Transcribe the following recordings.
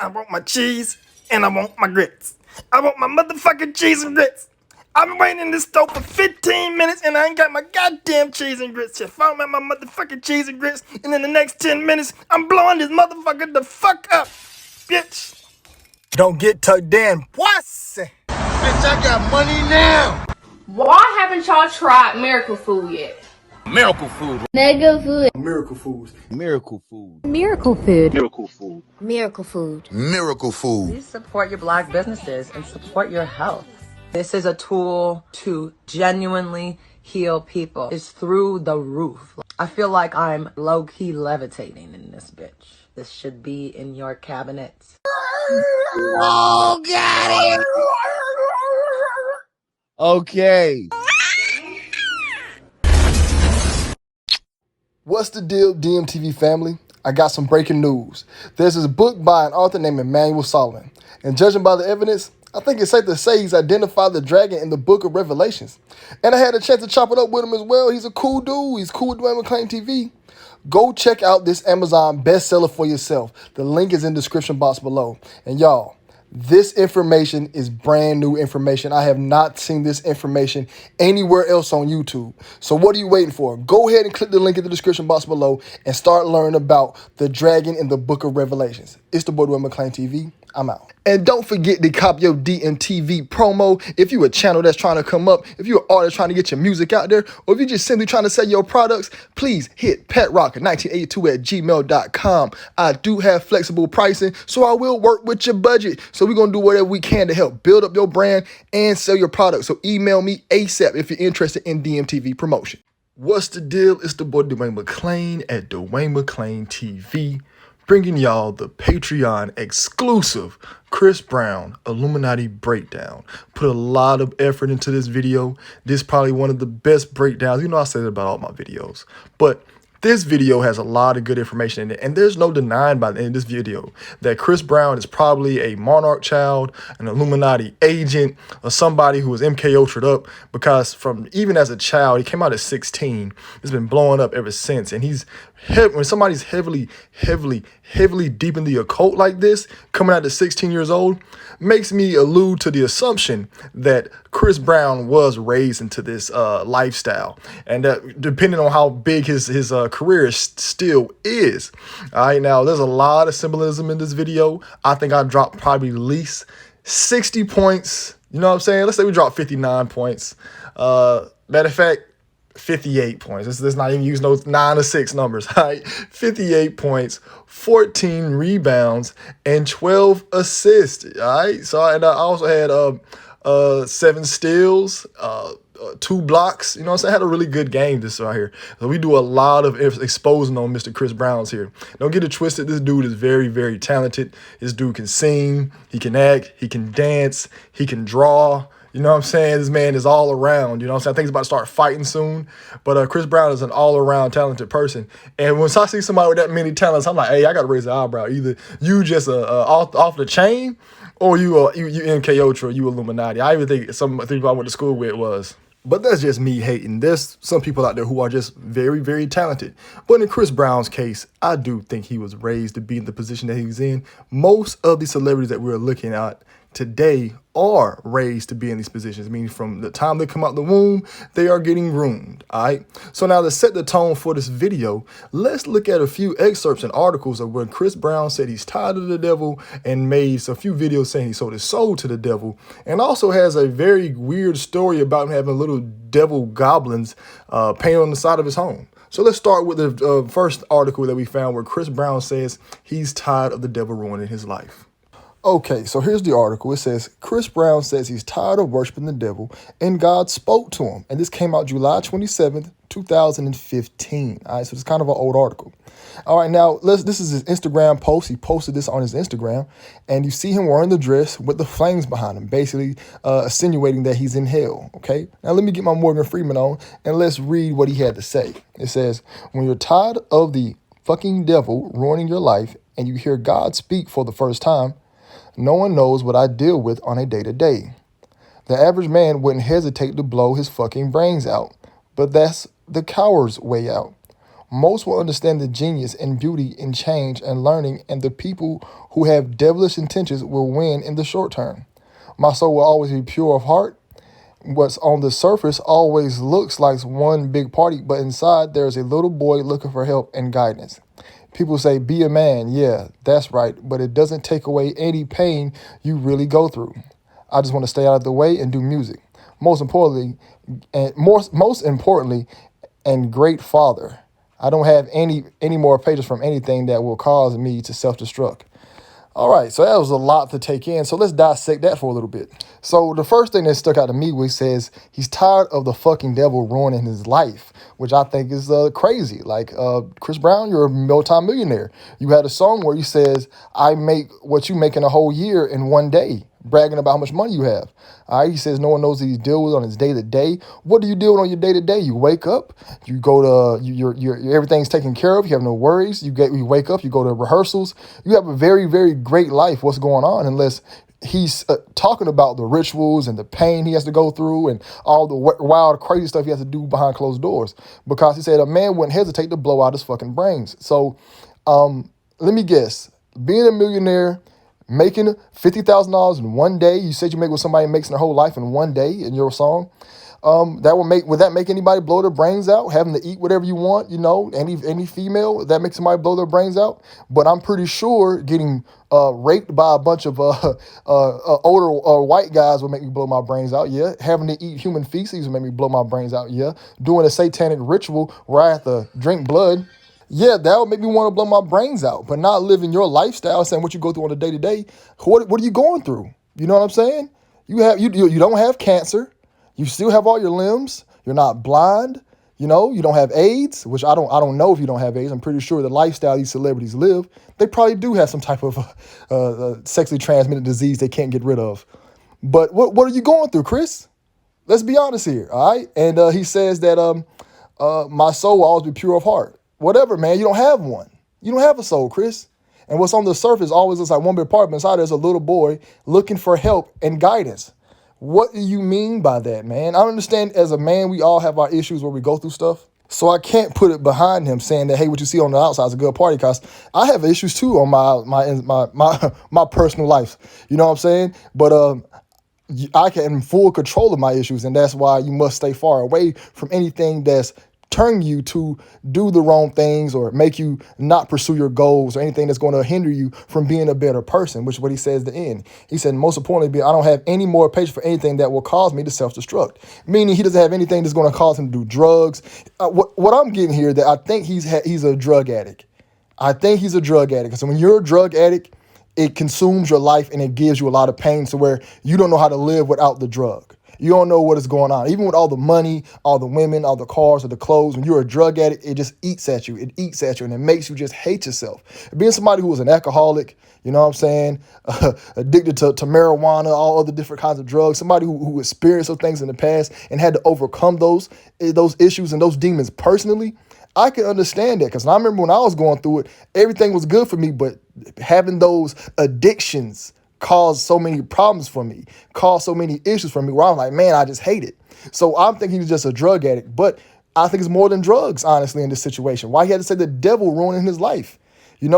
I want my cheese and I want my grits. I want my motherfucking cheese and grits. I've been waiting in this store for 15 minutes and I ain't got my goddamn cheese and grits yet. If I don't have my motherfucking cheese and grits, and in the next 10 minutes, I'm blowing this motherfucker the fuck up, bitch. Don't get tucked in, pussy. Bitch, I got money now. Why haven't y'all tried miracle food yet? Miracle food. Mega food. Miracle foods. Miracle food. Miracle food. Miracle food. Miracle food. Miracle food. Please support your Black businesses and support your health. This is a tool to genuinely heal people. It's through the roof. I feel like I'm low-key levitating in this bitch. This should be in your cabinets. Oh, got it. Okay. What's the deal, DMTV family? I got some breaking news. There's this book by an author named Emmanuel Solomon, and judging by the evidence, I think it's safe to say he's identified the dragon in the book of Revelations. And I had a chance to chop it up with him as well. He's a cool dude. He's cool with Dwayne McClain TV. Go check out this Amazon bestseller for yourself. The link is in the description box below. And y'all, this information is brand new information. I have not seen this information anywhere else on YouTube. So what are you waiting for? Go ahead and click the link in the description box below and start learning about the dragon in the book of Revelations. It's the boy Dwayne McClain TV. I'm out. And don't forget to cop your DMTV promo. If you're a channel that's trying to come up, if you're an artist trying to get your music out there, or if you're just simply trying to sell your products, please hit petrock1982@gmail.com. I do have flexible pricing, so I will work with your budget. So we're going to do whatever we can to help build up your brand and sell your product. So email me ASAP if you're interested in DMTV promotion. What's the deal? It's the boy Dwayne McClain at Dwayne McClain TV. Bringing y'all the Patreon exclusive Chris Brown Illuminati breakdown. Put a lot of effort into this video. This is probably one of the best breakdowns. You know I say that about all my videos. But this video has a lot of good information in it. And there's no denying by the end of this video that Chris Brown is probably a monarch child, an Illuminati agent, or somebody who was MK Ultra'd up. Because from even as a child, he came out at 16. It's been blowing up ever since. And when somebody's heavily deep in the occult like this, coming out at 16 years old, makes me allude to the assumption that Chris Brown was raised into this lifestyle, and that depending on how big his career still is. All right, now there's a lot of symbolism in this video. I think I dropped probably at least 60 points. You know what I'm saying? Let's say we dropped 59 points. Matter of fact, 58 points. Let's not even use those 9 or 6 numbers, right? 58 points, 14 rebounds, and 12 assists, all right? So I also had 7 steals, 2 blocks. You know what I'm saying? I had a really good game this right here. So we do a lot of exposing on Mr. Chris Brown's here. Don't get it twisted. This dude is very, very talented. This dude can sing, he can act, he can dance, he can draw. You know what I'm saying? This man is all around. You know what I'm saying? I think he's about to start fighting soon. But Chris Brown is an all-around talented person. And when I see somebody with that many talents, I'm like, hey, I got to raise the eyebrow. Either you just off the chain, or you MK Ultra, you Illuminati. I even think some people I went to school with was. But that's just me hating. There's some people out there who are just very, very talented. But in Chris Brown's case, I do think he was raised to be in the position that he's in. Most of the celebrities that we're looking at today are raised to be in these positions, meaning from the time they come out the womb, they are getting groomed, all right? So now to set the tone for this video, let's look at a few excerpts and articles of when Chris Brown said he's tired of the devil and made a few videos saying he sold his soul to the devil, and also has a very weird story about him having little devil goblins painted on the side of his home. So let's start with the first article that we found where Chris Brown says he's tired of the devil ruining his life. Okay, so here's the article. It says, Chris Brown says he's tired of worshiping the devil and God spoke to him. And this came out July 27th, 2015. All right, so it's kind of an old article. All right, now this is his Instagram post. He posted this on his Instagram, and you see him wearing the dress with the flames behind him, basically insinuating that he's in hell, okay? Now let me get my Morgan Freeman on, and let's read what he had to say. It says, when you're tired of the fucking devil ruining your life and you hear God speak for the first time, no one knows what I deal with on a day-to-day. The average man wouldn't hesitate to blow his fucking brains out, but that's the coward's way out. Most will understand the genius and beauty in change and learning, and the people who have devilish intentions will win in the short term. My soul will always be pure of heart. What's on the surface always looks like one big party, but inside there's a little boy looking for help and guidance. People say, be a man. Yeah, that's right. But it doesn't take away any pain you really go through. I just want to stay out of the way and do music. Most importantly, and great father. I don't have any more pages from anything that will cause me to self-destruct. All right, so that was a lot to take in. So let's dissect that for a little bit. So the first thing that stuck out to me was he says he's tired of the fucking devil ruining his life, which I think is crazy. Like, Chris Brown, you're a multi-millionaire. You had a song where he says, I make what you make in a whole year in one day, bragging about how much money you have. All right, he says no one knows what he deals with on his day-to-day. What do you deal with on your day-to-day? You wake up, you go to, everything's taken care of, you have no worries. You wake up, you go to rehearsals. You have a very, very great life. What's going on? Unless he's talking about the rituals and the pain he has to go through and all the wild, crazy stuff he has to do behind closed doors. Because he said a man wouldn't hesitate to blow out his fucking brains. So let me guess, being a millionaire, making $50,000 in one day. You said you make what somebody makes in their whole life in one day in your song. Would that make anybody blow their brains out? Having to eat whatever you want, any female, that makes somebody blow their brains out. But I'm pretty sure getting raped by a bunch of older white guys would make me blow my brains out. Yeah. Having to eat human feces would make me blow my brains out. Yeah. Doing a satanic ritual where I have to drink blood. Yeah, that would make me want to blow my brains out, but not living your lifestyle, saying what you go through on a day-to-day. What are you going through? You know what I'm saying? You don't have cancer. You still have all your limbs. You're not blind. You don't have AIDS, which I don't know if you don't have AIDS. I'm pretty sure the lifestyle these celebrities live, they probably do have some type of sexually transmitted disease they can't get rid of. But what are you going through, Chris? Let's be honest here, all right? And he says that my soul will always be pure of heart. Whatever, man, you don't have one. You don't have a soul, Chris. And what's on the surface always looks like one big part, but inside there's a little boy looking for help and guidance. What do you mean by that, man? I understand as a man, we all have our issues where we go through stuff. So I can't put it behind him saying that, hey, what you see on the outside is a good party, because I have issues too on my personal life. You know what I'm saying? But I can in full control of my issues, and that's why you must stay far away from anything that's turn you to do the wrong things or make you not pursue your goals or anything that's going to hinder you from being a better person, which is what he says at the end. He said, most importantly, I don't have any more patience for anything that will cause me to self-destruct, meaning he doesn't have anything that's going to cause him to do drugs. What I'm getting here, that I think he's a drug addict. I think he's a drug addict. So when you're a drug addict, it consumes your life and it gives you a lot of pain to where you don't know how to live without the drug. You don't know what is going on. Even with all the money, all the women, all the cars, or the clothes, when you're a drug addict, it just eats at you. It eats at you, and it makes you just hate yourself. Being somebody who was an alcoholic, you know what I'm saying, addicted to marijuana, all other different kinds of drugs, somebody who experienced those things in the past and had to overcome those issues and those demons personally, I can understand that, because I remember when I was going through it, everything was good for me, but having those addictions caused so many problems for me, caused so many issues for me where I'm like, man, I just hate it. So I'm thinking he's just a drug addict, but I think it's more than drugs, honestly, in this situation. Why he had to say the devil ruining his life? When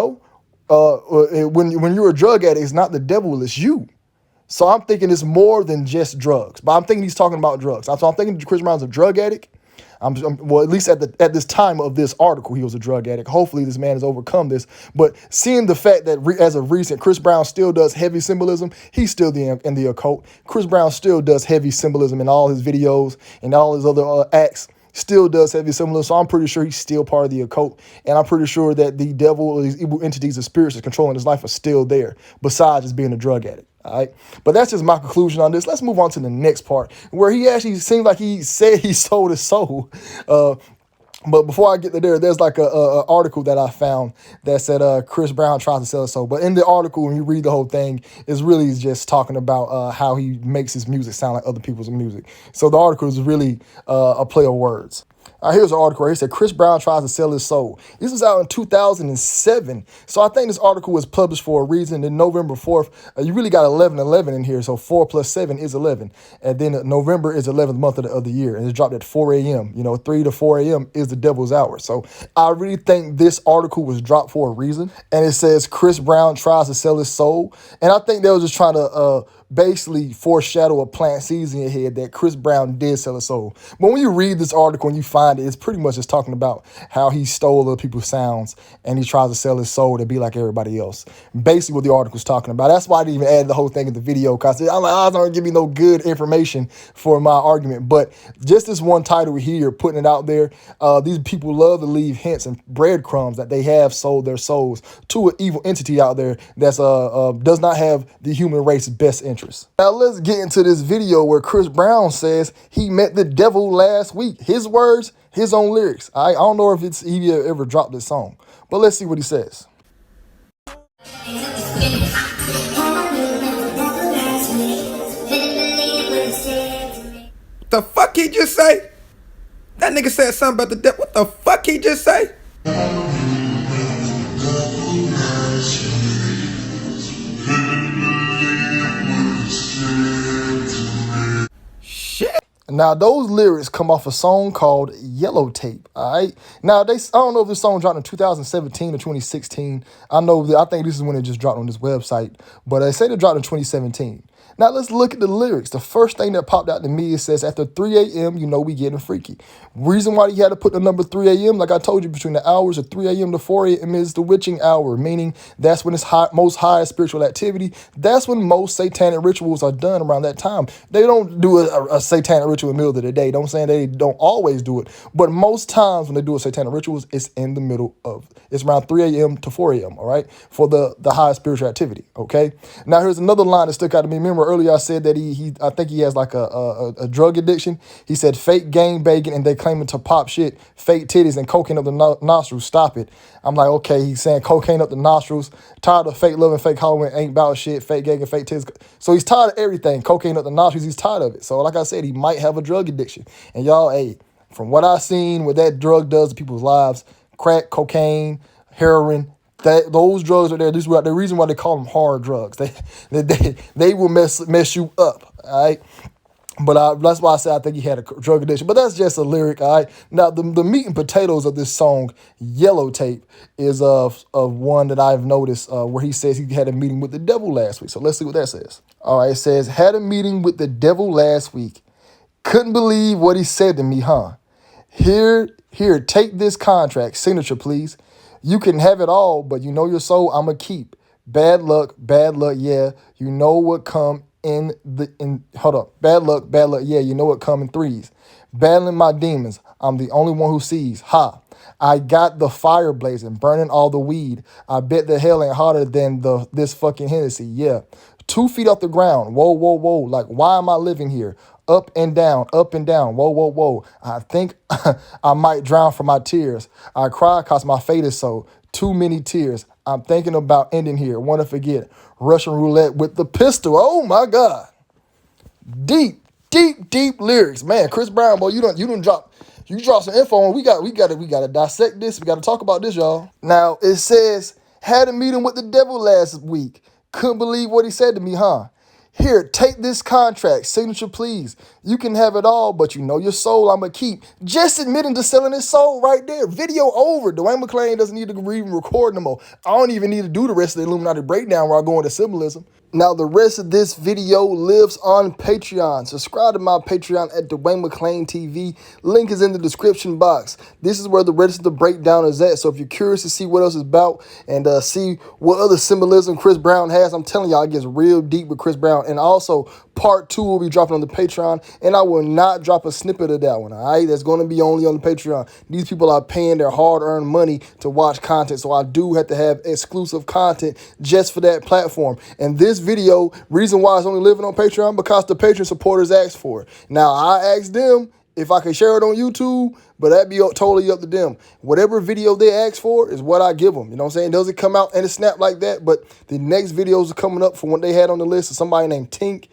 you're a drug addict, it's not the devil, it's you. So I'm thinking it's more than just drugs, but I'm thinking he's talking about drugs. So I'm thinking Chris Brown's a drug addict. Well, at least at this time of this article, he was a drug addict. Hopefully this man has overcome this. But seeing the fact that as of recent, Chris Brown still does heavy symbolism, he's still in the occult. Chris Brown still does heavy symbolism in all his videos and all his other acts. Still does heavy symbolism. So I'm pretty sure he's still part of the occult. And I'm pretty sure that the devil or these evil entities or spirits that's controlling his life are still there, besides just being a drug addict. All right. But that's just my conclusion on this. Let's move on to the next part, where he actually seems like he said he sold his soul. But before I get to there's like a article that I found that said Chris Brown tries to sell his soul. But in the article, when you read the whole thing, it's really just talking about how he makes his music sound like other people's music. So the article is really a play of words. Here's an article. It said Chris Brown tries to sell his soul. This was out in 2007. So I think this article was published for a reason. Then November 4th, you really got 11/11 in here. So 4 plus 7 is 11. And then November is 11th month of the year. And it's dropped at 4 a.m. 3 to 4 a.m. is the devil's hour. So I really think this article was dropped for a reason. And it says Chris Brown tries to sell his soul. And I think they were just trying to basically foreshadow or plant seeds in your head that Chris Brown did sell his soul. But when you read this article and you find it, it's pretty much just talking about how he stole other people's sounds and he tries to sell his soul to be like everybody else. Basically what the article's talking about. That's why I didn't even add the whole thing in the video, because I'm like, I don't give me no good information for my argument. But just this one title here, putting it out there, these people love to leave hints and breadcrumbs that they have sold their souls to an evil entity out there that's does not have the human race's best interest. Now let's get into this video where Chris Brown says he met the devil last week. His words, his own lyrics. I don't know if he ever dropped this song, but let's see what he says. The fuck he just say? That nigga said something about the devil. What the fuck he just say? Now, those lyrics come off a song called Yellow Tape, all right? Now, I don't know if this song dropped in 2017 or 2016. I think this is when it just dropped on this website, but they say it dropped in 2017. Now, let's look at the lyrics. The first thing that popped out to me, it says, after 3 a.m., we getting freaky. Reason why he had to put the number 3 a.m., like I told you, between the hours of 3 a.m. to 4 a.m. is the witching hour, meaning that's when it's most highest spiritual activity. That's when most satanic rituals are done around that time. They don't do a satanic ritual in the middle of the day. Don't say they don't always do it, but most times when they do a satanic rituals, it's in the middle of, it's around 3 a.m. to 4 a.m., all right, for the highest spiritual activity, okay? Now, here's another line that stuck out to me. Remember, earlier I said that I think he has like a drug addiction. He said fake gang bacon and they claiming to pop shit, fake titties and cocaine up the nostrils. Stop it. I'm like, okay, he's saying cocaine up the nostrils, tired of fake love and fake Halloween, ain't about shit, fake gang and fake titties. So he's tired of everything, cocaine up the nostrils, he's tired of it. So like I said, he might have a drug addiction. And y'all, hey, from what I've seen, what that drug does to people's lives, crack, cocaine, heroin, those drugs are there. This is the reason why they call them hard drugs. They will mess you up. All right. But that's why I said I think he had a drug addiction. But that's just a lyric. All right. Now the meat and potatoes of this song, Yellow Tape, is of one that I've noticed where he says he had a meeting with the devil last week. So let's see what that says. All right. It says, had a meeting with the devil last week. Couldn't believe what he said to me, huh? Here, take this contract. Signature, please. You can have it all, but you know your soul I'ma keep. Bad luck, yeah. You know what come hold up. Bad luck, yeah. You know what come in threes. Battling my demons, I'm the only one who sees. Ha. I got the fire blazing, burning all the weed. I bet the hell ain't hotter than this fucking Hennessy, yeah. 2 feet off the ground, whoa, like why am I living here? Up and down, whoa. I think I might drown from my tears. I cry cause my fate is so. Too many tears. I'm thinking about ending here. Want to forget. Russian roulette with the pistol. Oh my God. Deep lyrics. Man, Chris Brown, boy, you drop some info on. We gotta dissect this. We gotta talk about this, y'all. Now it says, had a meeting with the devil last week. Couldn't believe what he said to me, huh? Here, take this contract. Signature, please. You can have it all, but you know your soul I'ma keep. Just admitting to selling his soul right there. Video over. Dwayne McClain doesn't need to even record no more. I don't even need to do the rest of the Illuminati breakdown where I go into symbolism. Now, the rest of this video lives on Patreon. Subscribe to my Patreon at Dwayne McClain TV. Link is in the description box. This is where the rest of the breakdown is at. So if you're curious to see what else is about and see what other symbolism Chris Brown has, I'm telling y'all, it gets real deep with Chris Brown. And also, part 2 will be dropping on the Patreon, and I will not drop a snippet of that one, all right? That's going to be only on the Patreon. These people are paying their hard-earned money to watch content, so I do have to have exclusive content just for that platform. And this video, reason why it's only living on Patreon, because the Patreon supporters asked for it. Now, I asked them if I could share it on YouTube, But that'd be totally up to them. Whatever video they ask for is what I give them. You know what I'm saying? Does it come out and it snap like that? But the next videos are coming up for what they had on the list. Is somebody named Tink.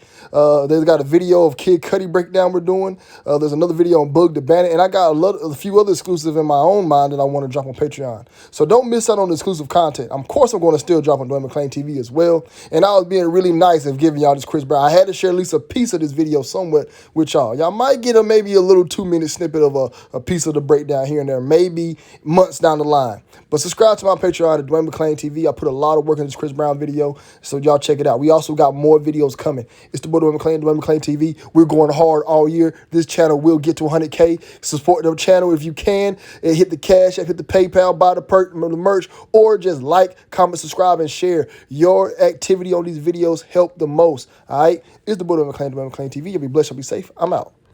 They've got a video of Kid Cudi breakdown we're doing. There's another video on Bug the Bandit. And I got a few other exclusives in my own mind that I want to drop on Patreon. So don't miss out on the exclusive content. Of course, I'm going to still drop on Dwayne McClain TV as well. And I was being really nice of giving y'all this Chris Brown. I had to share at least a piece of this video somewhat with y'all. Y'all might get maybe a little 2-minute snippet of a piece of the breakdown here and there, maybe months down the line. But subscribe to my Patreon at Dwayne McClain TV. I put a lot of work in this Chris Brown video, so y'all check it out. We also got more videos coming. It's the boy Dwayne McClain TV. We're going hard all year. This channel will get to 100K. Support the channel if you can. And hit the Cash App, hit the PayPal, buy the merch, or just like, comment, subscribe, and share. Your activity on these videos help the most. All right? It's the boy Dwayne McClain TV. You'll be blessed. You'll be safe. I'm out.